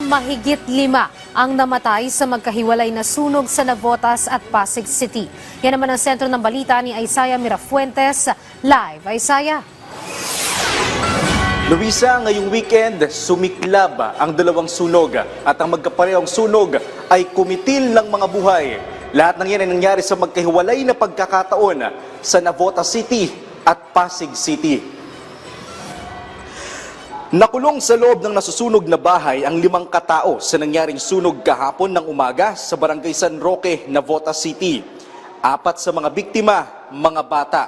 mahigit 5 ang namatay sa magkahiwalay na sunog sa Navotas at Pasig City. Yan naman ang sentro ng balita ni Isaiah Mirafuentes. Live, Isaiah. Luisa, ngayong weekend, sumiklab ang dalawang sunog at ang magkaparehong sunog ay kumitil ng mga buhay. Lahat ng yan ay nangyari sa magkahiwalay na pagkakataon sa Navotas City at Pasig City. Nakulong sa loob ng nasusunog na bahay ang 5 katao sa nangyaring sunog kahapon ng umaga sa Barangay San Roque, Navotas City. 4 sa mga biktima, mga bata.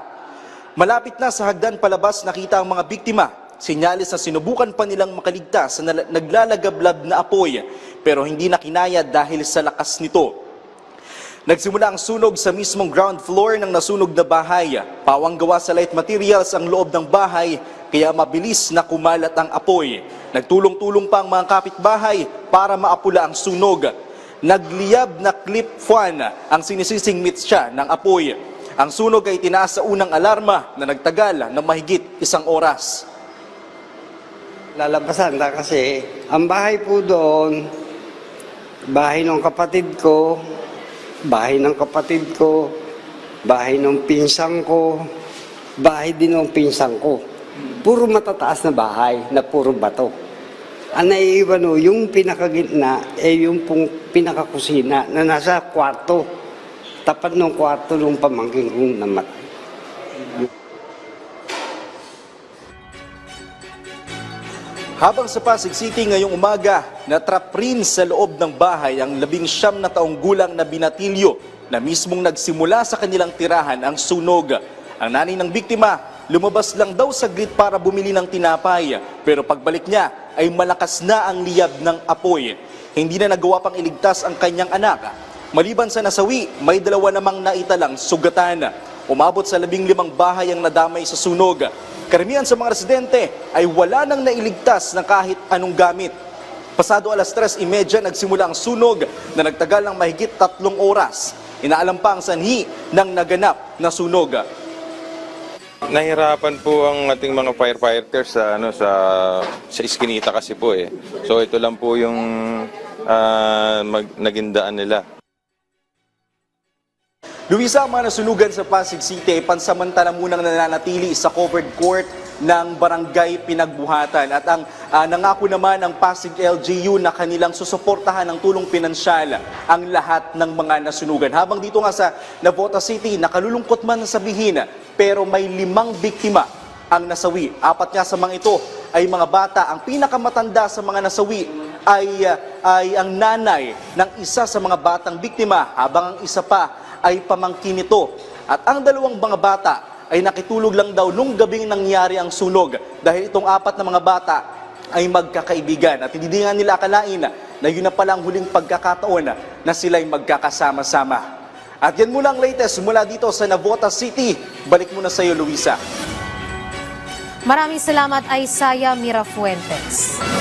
Malapit na sa hagdan palabas nakita ang mga biktima. Sinyalis na sinubukan pa nilang makaligtas sa naglalagablab na apoy pero hindi na kinaya dahil sa lakas nito. Nagsimula ang sunog sa mismong ground floor ng nasunog na bahay. Pawang gawa sa light materials ang loob ng bahay kaya mabilis na kumalat ang apoy. Nagtulong-tulong pa ang mga kapitbahay para maapula ang sunog. Nagliyab na clip fan ang sinisising mitsa ng apoy. Ang sunog ay tinaas sa unang alarma na nagtagal ng mahigit 1 oras. Lalabasan na kasi ang bahay po doon, bahay ng kapatid ko, bahay ng kapatid ko, bahay ng pinsang ko, bahay din ng pinsang ko. Puro matataas na bahay na puro bato. Ang naiiwan o, yung pinakagitna, yung pong pinakakusina na nasa kwarto. Tapat ng kwarto ng pamangkin kong namatay. Habang sa Pasig City ngayong umaga, natrap rin sa loob ng bahay ang 19 na taong gulang na binatilyo na mismong nagsimula sa kanilang tirahan ang sunog. Ang nanay ng biktima, lumabas lang daw saglit para bumili ng tinapay pero pagbalik niya ay malakas na ang liyab ng apoy. Hindi na nagawa pang iligtas ang kanyang anak. Maliban sa nasawi, may 2 namang naitalang sugatan. Umabot sa 15 bahay ang nadamay sa sunog. Karamihan sa mga residente ay wala nang nailigtas ng kahit anong gamit. Pasado 3:30 nagsimula ang sunog na nagtagal ng mahigit 3 oras. Inaalam pa ang sanhi ng naganap na sunog. Nahirapan po ang ating mga firefighters sa iskinita kasi po eh. So ito lang po yung naging daan nila. Luisa, ang mga nasunugan sa Pasig City ay pansamantala munang nananatili sa covered court ng Barangay Pinagbuhatan. At ang nangako naman ang Pasig LGU na kanilang susuportahan ng tulong pinansyal ang lahat ng mga nasunugan. Habang dito nga sa Navotas City, nakalulungkot man sabihin, pero may 5 biktima ang nasawi. 4 nga sa mga ito ay mga bata. Ang pinakamatanda sa mga nasawi ay ang nanay ng isa sa mga batang biktima, habang ang isa pa ay pamangkin nito. At ang 2 mga bata ay nakitulog lang daw nung gabing nangyari ang sunog dahil itong 4 na mga bata ay magkakaibigan at hindi nga nila akalain na yun na palang huling pagkakataon na sila'y magkakasama-sama. At yan muna ang latest mula dito sa Navotas City. Balik muna sa iyo, Luisa. Maraming salamat, Isaiah Mirafuentes.